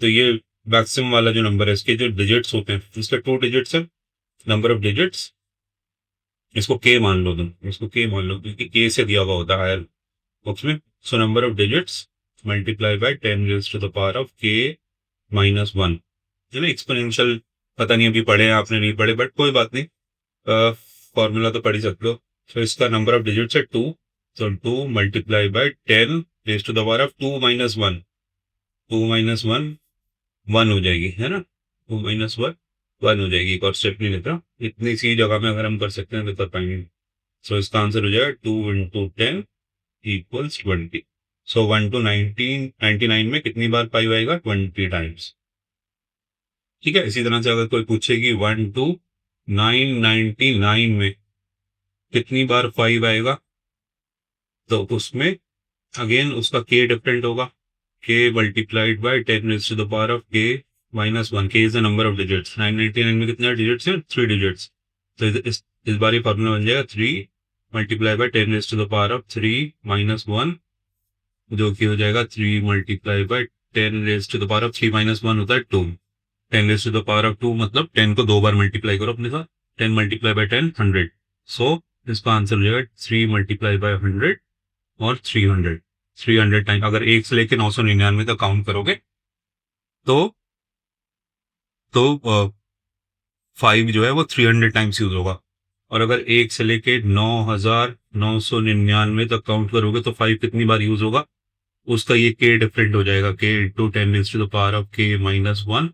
तो ये मैक्सिमम वाला जो नंबर है, इसके जो डिजिट्स होते हैं, इसके 2 डिजिट्स है नंबर ऑफ डिजिट्स। इसको के मान लो, तुम इसको के मान लो क्योंकि के से दिया हुआ होता है हायर बॉक्स में। So number of digits multiply by 10 raised to the power of के माइनस 1। है ना, एक्सपोनेंशियल। पता नहीं अभी पढ़े हैं आपने, नहीं पढ़े, बट कोई बात नहीं, फॉर्मूला तो पढ़ ही सकते हो। तो इसका नंबर ऑफ डिजिट्स है 2। तो 2 multiply by 10 raised to the power of 2 minus 1। 2 minus 1 1 हो जाएगी, है ना। 2 माइनस 1 1 हो जाएगी। एक और स्टेप नहीं लेता, इतनी सी जगह में अगर हम कर सकते हैं तो कर पाएंगे। सो इसका आंसर हो जाएगा 2 इंटू 10 इक्वल्स 20। सो 1 टू 99 में कितनी बार 5 आएगा? 20 टाइम्स। ठीक है। इसी तरह से अगर कोई पूछेगी 1 टू 999 में कितनी बार 5 आएगा, तो उसमें अगेन उसका के डिफरेंट होगा। K multiplied by 10 raised to the power of के minus 1। K is the number of digits. 999 में कितने डिजिट्स हैं? 3 डिजिट्स। तो इस बार ये फॉर्मूला बन जाएगा 3 multiply by 10 raised to the power of 3 minus 1, जो कि हो जाएगा 3 multiply by 10 raised to the power of 3 minus 1 होता है 2। 10 raised to the power of 2 मतलब 10 को 2 बार मल्टीप्लाई करो अपने साथ। 10 मल्टीप्लाई बाय 10 100। सो इसका आंसर हो जाएगा 3 मल्टीप्लाई बाय 100 और 300। 300 टाइम। अगर 1 से लेकर 999 तक काउंट करोगे तो 5 जो है वो 300 टाइम्स यूज होगा। और अगर 1 से लेके 9999 तक काउंट करोगे तो 5 कितनी बार यूज होगा, उसका ये के डिफरेंट हो जाएगा। K into 10 raised to the power of के माइनस 1।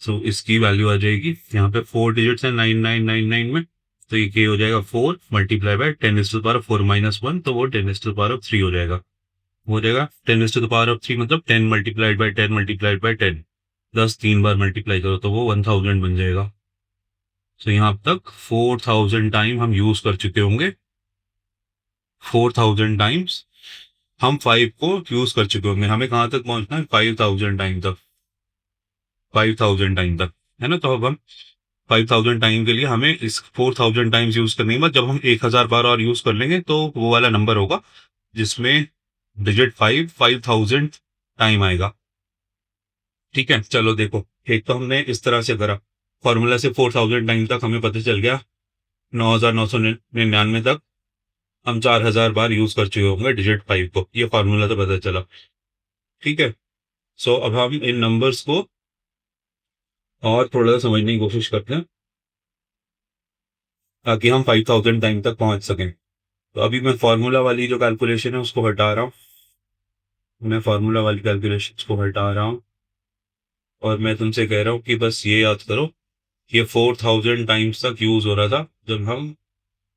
सो इसकी वैल्यू आ जाएगी, यहाँ पे 4 डिजिट्स है 9999 में, तो ये के हो जाएगा 4 multiply by 10 raised to the power of 4 minus 1, तो वो 10 raised to the power of 3 हो जाएगा। हो जाएगा 10 raised to the power of 3 मतलब 10 मल्टीप्लाइड बाय 10 मल्टीप्लाइड बाय 10। 10 3 बार मल्टीप्लाई करो तो वो 1000 बन जाएगा। तो यहाँ तक 4000 टाइम हम यूज कर चुके होंगे। 4000 टाइम्स हम 5 को यूज कर चुके होंगे। हमें कहाँ तक पहुंचना है? 5000 टाइम तक। 5000 टाइम तक, है ना। तो अब हम 5000 टाइम के लिए हमें इस 4000 टाइम्स यूज करने के बाद जब हम 1000 बार और यूज कर लेंगे तो वो वाला नंबर होगा जिसमें डिजिट 5000 टाइम आएगा। ठीक है, चलो देखो, एक तो हमने इस तरह से करा, फॉर्मूला से 4000 टाइम तक हमें पता चल गया। 9999 तक हम 4000 बार यूज कर चुके होंगे डिजिट 5 को, ये फॉर्मूला तो पता चला। ठीक है। सो अब हम इन नंबर्स को और थोड़ा सा समझने की कोशिश करते हैं ताकि हम 5000 टाइम तक पहुंच सकें। तो अभी मैं फॉर्मूला वाली जो कैलकुलेशन है उसको हटा रहा हूँ। मैं फॉर्मूला वाली कैलकुलेशन को हटा रहा हूँ और मैं तुमसे कह रहा हूँ कि बस ये याद करो, ये 4000 टाइम्स तक यूज हो रहा था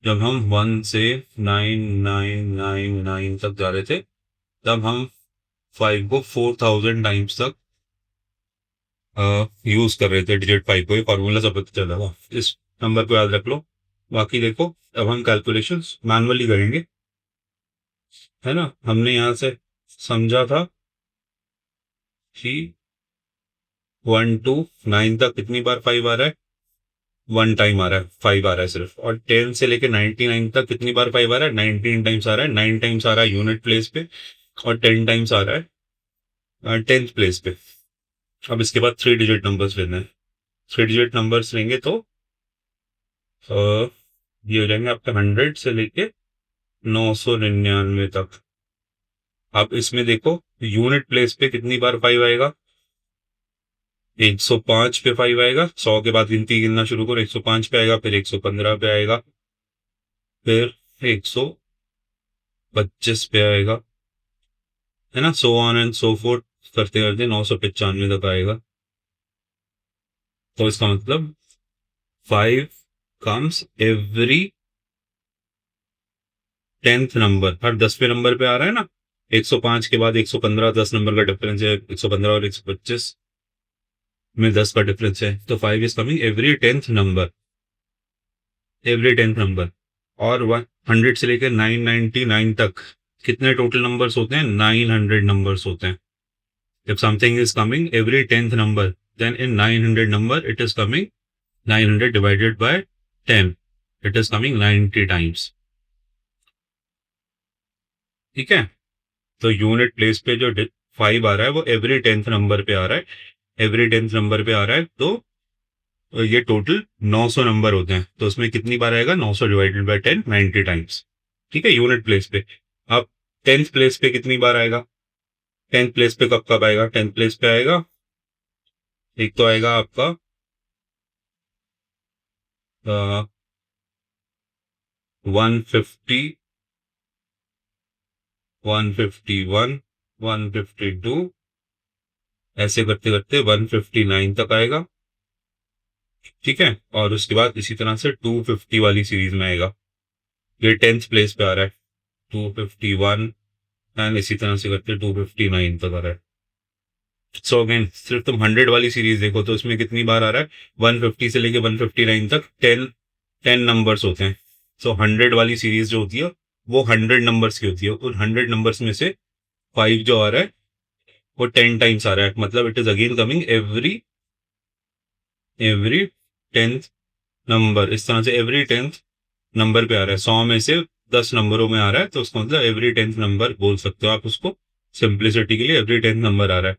जब हम 1 से 9999 तक जा रहे थे, तब हम 5 को 4000 टाइम्स तक यूज कर रहे थे डिजिट 5 को। ये फॉर्मूला सब पता चला था, इस नंबर को याद रख लो। बाकी देखो, अब हम कैलकुलेशंस मैनुअली करेंगे, है ना। हमने यहाँ से समझा था कि 1 टू 9 तक कितनी बार 5 आ रहा है, 1 टाइम आ रहा है, 5 आ रहा है सिर्फ। और 10 से लेके 99 तक कितनी बार 5 आ रहा है? 19 टाइम्स आ रहा है। 9 टाइम्स आ रहा है यूनिट प्लेस पे, और 10 टाइम्स आ रहा है 10th प्लेस पे। अब इसके बाद 3 डिजिट नंबर्स लेने हैं। 3 डिजिट नंबर्स लेंगे तो ये हो जाएंगे आपका 100 से लेके 999 तक। अब इसमें देखो यूनिट प्लेस पे कितनी बार 5 आएगा? 105 पे 5 आएगा। 100 के बाद गिनती गिनना शुरू करो, 105 पे आएगा, फिर 115 पे आएगा, फिर 125 पे आएगा, है ना, so on and so fourth करते करते 995 तक आएगा। तो इसका मतलब 5 कम्स एवरी 10th नंबर। हर 10वें नंबर पे आ रहा है ना। 105 के बाद 115, 10 नंबर का डिफरेंस है। 115 और 125 में 10 का डिफरेंस है, तो 5 is coming every 10th number, every 10th number. और 100 से लेकर 999 तक कितने टोटल नंबर्स होते हैं? 900 नंबर्स होते हैं। If something is coming every 10th number, then in 900 number it is coming 900 divided by 10. It is coming 90 times. ठीक है। तो यूनिट प्लेस पे जो 5 आ रहा है वो एवरी 10th नंबर पे आ रहा है, एवरी 10th नंबर पे आ रहा है। तो ये टोटल 900 नंबर होते हैं, तो उसमें कितनी बार आएगा? 900 डिवाइडेड बाय 10, 90 टाइम्स। ठीक है, यूनिट प्लेस पे। अब 10th प्लेस पे कितनी बार आएगा? 10th प्लेस पे कब कब आएगा? 10th प्लेस पे आएगा, एक तो आएगा आपका 150, 151, 152, ऐसे करते करते 159 तक आएगा। ठीक है, और उसके बाद इसी तरह से 250 वाली सीरीज में आएगा। ये 10th प्लेस पे आ रहा है, 251, एंड इसी तरह से करते 259 तक आ रहा है। सो अगेन सिर्फ तुम 100 वाली सीरीज देखो तो उसमें कितनी बार आ रहा है? 150 से लेके 159 तक 10 नंबर्स होते हैं। सो 100 वाली सीरीज जो होती है वो 100 नंबर्स की होती है। उन 100 नंबर्स में से 5 जो आ रहा है वो 10 टाइम्स आ रहा है, मतलब it is again coming every 10th number. इस तरह से एवरी 10th नंबर पे आ रहा है। 100 में से 10 नंबरों में आ रहा है, तो उसका मतलब एवरी 10th नंबर बोल सकते हो आप उसको, सिंप्लिसिटी के लिए। एवरी 10th नंबर आ रहा है।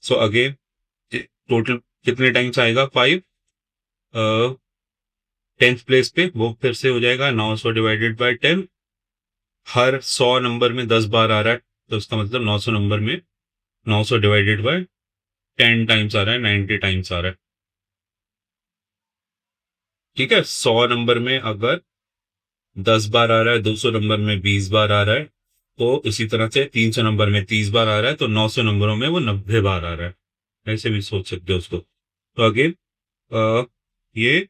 सो अगेन टोटल कितने टाइम्स आएगा? 5 10th प्लेस पे, वो फिर से हो जाएगा 900 डिवाइडेड बाय 10। हर 100 नंबर में 10 बार आ रहा है, तो उसका मतलब 900 नंबर में 900 डिवाइडेड बाय 10 टाइम्स आ रहा है, 90 टाइम्स आ रहा है। ठीक है, 100 नंबर में अगर 10 बार आ रहा है, 200 नंबर में 20 बार आ रहा है, तो इसी तरह से 300 नंबर में 30 बार आ रहा है, तो 900 नंबरों में वो 90 बार आ रहा है। ऐसे भी सोच सकते हो उसको। तो अगेन ये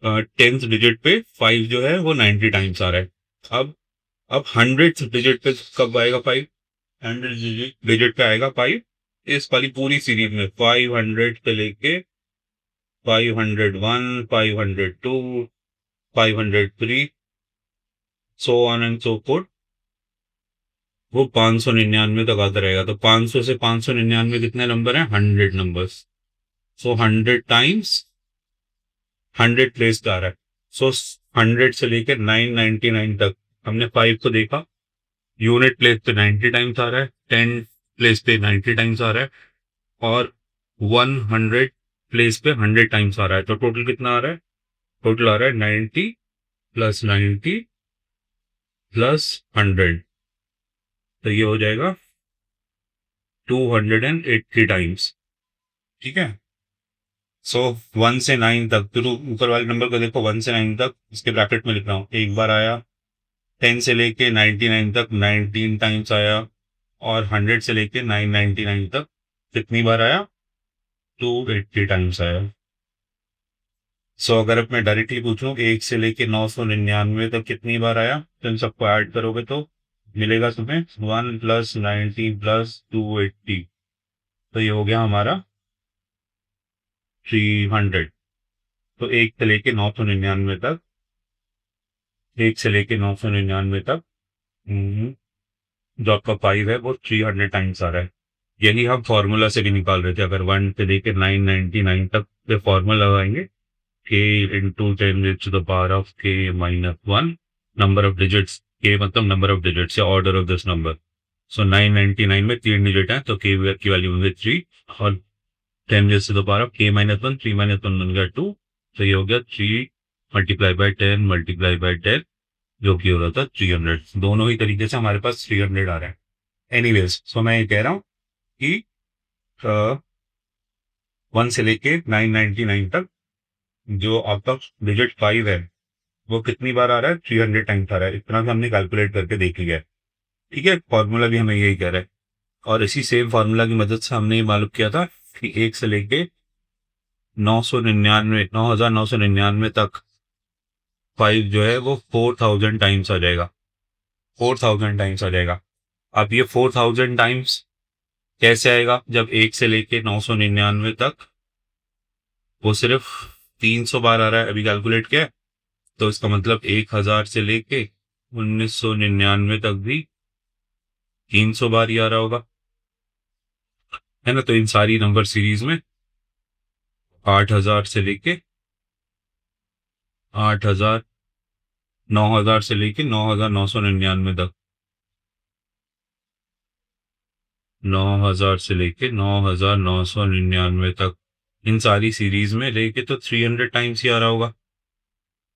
10th डिजिट पे 5 जो है वो 90 टाइम्स आ रहा है। अब 100th डिजिट पे कब आएगा 5? 100 डिजिट पे आएगा 5 इस वाली पूरी सीरीज में। 500 से लेके 501, 502, 503, so on and so fourth, वो 599 तक आता रहेगा। तो 500 से 599 कितने नंबर हैं? 100 नंबर्स। सो 100 टाइम्स 100 प्लेस पे आ रहा है। सो 100 से लेकर 999 तक हमने 5 को देखा। यूनिट प्लेस पे 90 टाइम्स आ रहा है, 10 प्लेस पे 90 टाइम्स आ रहा है, और 100 प्लेस पे 100 टाइम्स आ रहा है। तो टोटल कितना आ रहा है? टोटल आ रहा है 90 प्लस 90 प्लस 100, तो ये हो जाएगा 280 टाइम्स। ठीक है। सो 1 से 9 तक, तो ऊपर वाले नंबर को देखो, 1 से 9 तक इसके ब्रैकेट में लिख रहा हूँ। एक बार आया, 10 से लेके 99 तक 19 टाइम्स आया, और 100 से लेके 999 तक कितनी बार आया? 280 टाइम्स आया। सो अगर अब मैं डायरेक्टली पूछूं 1 से लेके 999 तक कितनी बार आया, तो इन सबको ऐड करोगे तो मिलेगा तुम्हें 1 प्लस 90 प्लस 280, तो ये हो गया हमारा 300। तो 1 से लेके 999 तक, 1 से लेके 999 तक जो आपका 5 है वो 300 टाइम्स आ रहा है। यही हम फॉर्मूला से भी निकाल रहे थे। अगर 1 से लेके 999 तक पे फॉर्मूला लगाएंगे k into 10 raised to the power of k minus 1 number of digits, k मतलब number of digits या order of this number. So 999 में 3 डिजिट है तो k की वैल्यू होंगे 3 और 10 raised to the power of k minus 1, 3 minus 1 बन गया 2, तो ये हो गया 3 मल्टीप्लाई बाय 10 मल्टीप्लाई बाय 10 जो कि हो रहा था 300. दोनों ही तरीके से हमारे पास 300 आ रहा है. एनीवेज, सो मैं ये कह रहा हूँ कि 1 से लेके 999 तक जो आपका डिजिट 5 है वो कितनी बार आ रहा है, 300 टाइम्स आ रहा है. इतना तो हमने कैलकुलेट करके देख लिया है. ठीक है, फॉर्मूला भी हमें यही कह रहा है और इसी सेम फार्मूला की मदद से हमने ये मालूम किया था कि 1 से लेके 9,999 तक 5 जो है वो 4000 टाइम्स आ जाएगा. 4000 टाइम्स आ जाएगा. अब ये 4000 टाइम्स कैसे आएगा, जब 1 से लेके 999 तक वो सिर्फ 300 बार आ रहा है. अभी कैलकुलेट किया है तो इसका मतलब 1000 से लेके 1999 तक भी 300 बार ही आ रहा होगा, है ना. तो इन सारी नंबर सीरीज में 8000 से लेके 8000, 9000 से लेके 9999 तक, 9000 से लेके 9999 तक, इन सारी सीरीज में लेके तो 300 टाइम्स ही आ रहा होगा.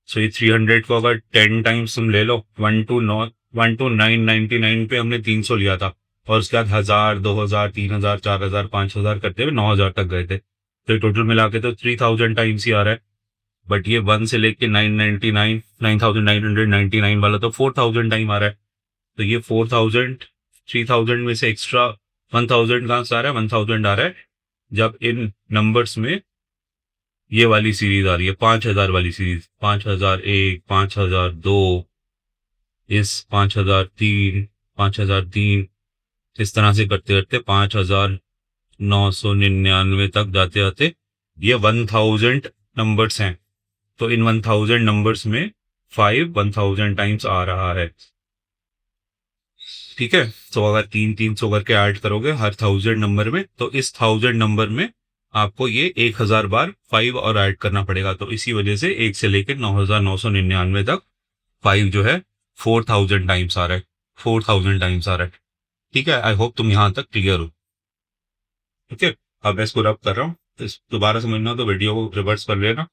सो ये 300 को अगर 10 टाइम्स तुम ले लो, 1 to 999 पे हमने 300 लिया था और उसके बाद 1000, 2000, 3000, 4000, 5000 करते हुए 9000 तक गए थे. तो टोटल मिला के तो 3000 टाइम्स ही आ रहा है. बट ये 1 से लेके 999, 9999 वाला तो 4000 टाइम आ रहा है. तो ये 4000, 3000 में से एक्स्ट्रा 1000 कहाँ से आ रहा है, 1000 आ रहा है जब इन नंबर्स में ये वाली सीरीज आ रही है, 5000 वाली सीरीज, 5001, 5002, इस 5003, 5003, इस तरह से करते करते 5999 तक जाते जाते ये 1000 नंबर्स हैं. तो इन 1000 नंबर्स में 5 1000 टाइम्स आ रहा है. ठीक है, तो अगर 300 करके ऐड करोगे हर 1000 नंबर में, तो इस 1000 नंबर में आपको ये 1000 बार 5 और ऐड करना पड़ेगा. तो इसी वजह से 1 से लेकर 9999 तक 5 जो है 4000 टाइम्स आ रहा है, 4000 टाइम्स आ रहा है. ठीक है, आई होप तुम यहां तक क्लियर हो. ठीक है, अब मैं इसको रब कर रहा हूँ, इस दोबारा समझना तो वीडियो को रिवर्स कर लेना.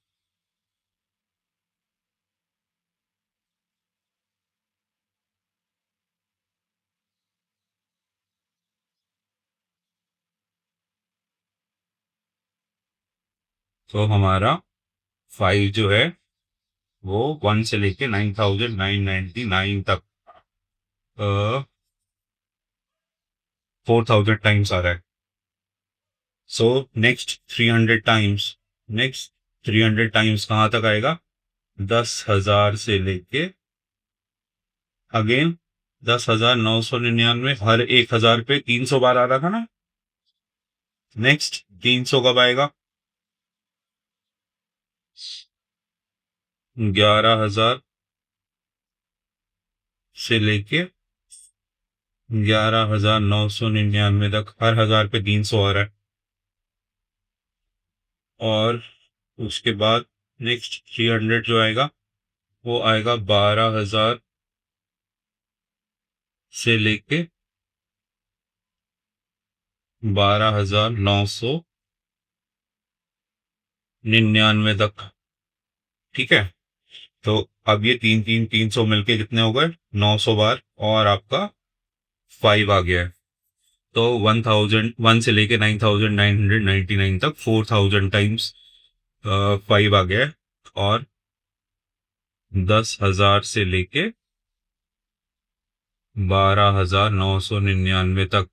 तो हमारा 5 जो है वो 1 से लेके 9999 तक 4000 टाइम्स आ रहा है. So next 300 times, next 300 times कहाँ तक आएगा, 10,000 से लेके अगेन 10,999, हर 1000 पे 300 बार आ रहा था ना. नेक्स्ट 300 कब आएगा, 11,000 से लेके 11,999 तक हर 1000 पे 300 आ रहा है. और उसके बाद नेक्स्ट 300 जो आएगा वो आएगा 12,000 से लेके 12,999 तक. ठीक है, तो अब ये 300 मिलके कितने हो गए, 900 बार, और आपका 5 आ गया है. तो 1000, 1 से लेके 9999 तक 4000 टाइम्स 5 आ गया है. और 10,000 से लेके 12,999 तक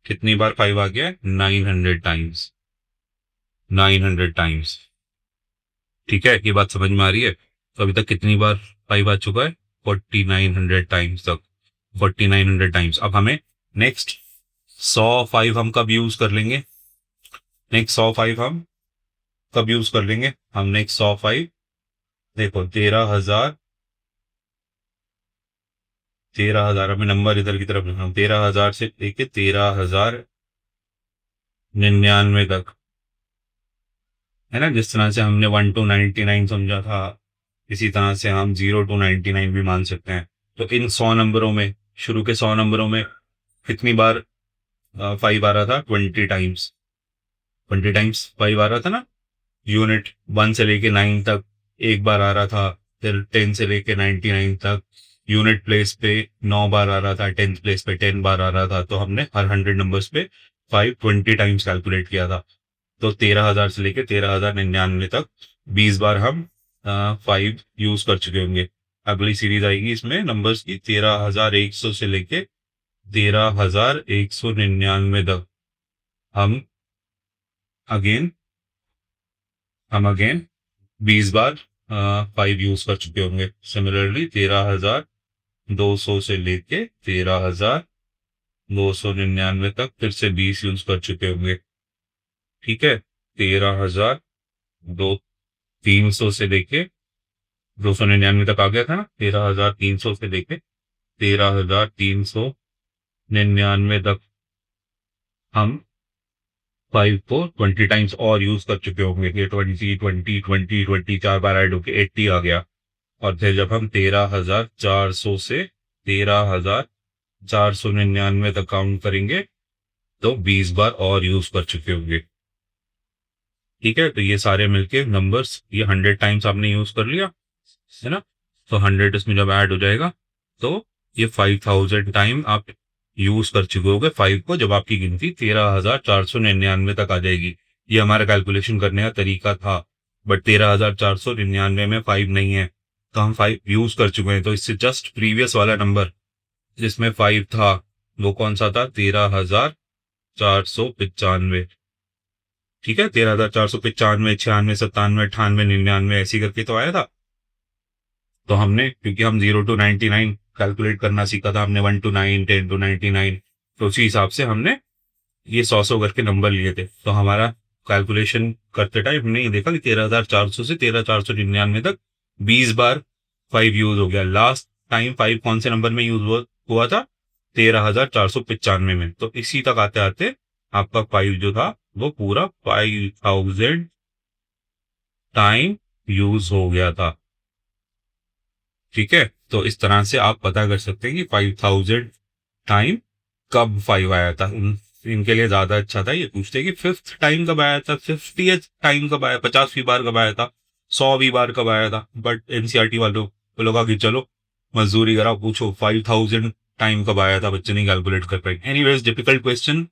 कितनी बार 5 आ गया है, 900 टाइम्स, 900 टाइम्स. ठीक है, ये बात समझ में आ रही है. तो अभी तक कितनी बार 5 आ चुका है, 4900 टाइम्स तक, 4900 टाइम्स. अब हमें नेक्स्ट 105 हम कब यूज कर लेंगे, नेक्स्ट 105 हम कब यूज कर लेंगे, हम नेक्स्ट 105 देखो 13,000, 13,000 हमें नंबर इधर की तरफ लिखना, 13,000 से लेके 13,099 तक है ना। जिस तरह से हमने 1 to 99 समझा था, इसी तरह से हम 0 to 99 भी मान सकते हैं। तो इन 100 नंबरों में, शुरू के 100 नंबरों में कितनी बार 5 आ रहा था? 20 टाइम्स। 20 टाइम्स 5 आ रहा था ना। यूनिट 1 से लेके 9 तक एक बार आ रहा था, फिर 10 से लेके 99 तक यूनिट प्लेस पे 9 बार आ रहा था, 10th प्लेस पे 10 बार आ रहा था। तो हमने हर 100 नंबर्स पे 5 20 टाइम्स कैलकुलेट किया था। तो 13,000 से लेके 13,099 तक 20 बार हम 5 यूज कर चुके होंगे। अगली सीरीज आएगी इसमें नंबर्स की 13,100 से लेके 13,199 तक हम अगेन 20 बार 5 यूज कर चुके होंगे। सिमिलरली 13,200 से लेके 13,299 तक फिर से 20 यूज कर चुके होंगे। ठीक है, 13,300 से लेके 299 तक आ गया था ना। 13,300 से लेके 13,399 तक हम 5 को 20 टाइम्स और यूज कर चुके होंगे। ये 20 4 बार ऐड होके 80 आ गया। और फिर जब हम 13,400 से 13,499 तक काउंट करेंगे तो 20 बार और यूज कर चुके होंगे। ठीक है, तो ये सारे मिलके नंबर्स, ये 100 टाइम्स आपने यूज कर लिया है ना। तो 100 इसमें जब ऐड हो जाएगा तो ये 5,000 टाइम आप यूज कर चुके होगे 5 को, जब आपकी गिनती 13,499 तक आ जाएगी। ये हमारा कैलकुलेशन करने का तरीका था। बट 13,499 में 5 नहीं है, तो हम 5 यूज कर चुके हैं। तो इससे जस्ट प्रीवियस वाला नंबर जिसमें 5 था वो कौन सा था? 13,495। ठीक है, 13,495, 96, 97, 98, 99 ऐसी करके तो आया था। तो हमने, क्योंकि हम 0 to 99 कैलकुलेट करना सीखा था, हमने 1 to 9, 10 to 99, तो उसी हिसाब से हमने ये 100 करके नंबर लिए थे। तो हमारा कैलकुलेशन करते टाइम हमने ये देखा कि 13,400 से 13,499 तक 20 बार 5 यूज हो गया। लास्ट टाइम 5 कौन से नंबर में यूज हुआ था? 13,495 में। तो इसी तक आते आते आपका 5 जो था वो पूरा 5,000 टाइम यूज हो गया था। ठीक है, तो इस तरह से आप पता कर सकते हैं कि 5,000 टाइम कब 5 आया था। इनके लिए ज्यादा अच्छा था ये पूछते कि 5th टाइम कब आया था, 50th टाइम कब आया, 50वीं बार कब आया था, 100वीं बार कब आया था। बट एनसीईआरटी वालों को लगा कि चलो मजदूरी करा, पूछो 5,000 टाइम कब आया था, बच्चे नहीं कैलकुलेट कर पाए। एनीवेज, डिफिकल्ट क्वेश्चन,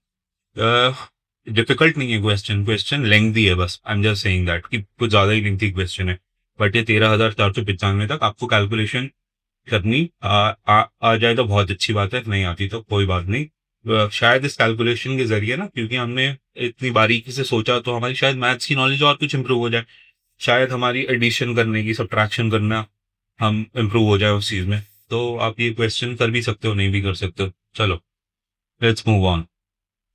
डिफिकल्ट नहीं है क्वेश्चन, क्वेश्चन लेंथी है बस। I am just saying that कि कुछ ज्यादा ही लेंथी क्वेश्चन है। बट ये 13,495 तक आपको कैलकुलेशन करनी आ जाए तो बहुत अच्छी बात है, नहीं आती तो कोई बात नहीं। शायद इस कैलकुलेशन के जरिए ना, क्योंकि हमने इतनी बारीकी से सोचा, तो हमारी शायद मैथ्स की नॉलेज और कुछ इंप्रूव हो जाए। शायद हमारी एडिशन करने की, सब्ट्रैक्शन करना हम इंप्रूव हो जाए उस चीज में। तो आप ये क्वेश्चन कर भी सकते हो, नहीं भी कर सकते हो। चलो, लेट्स मूव ऑन।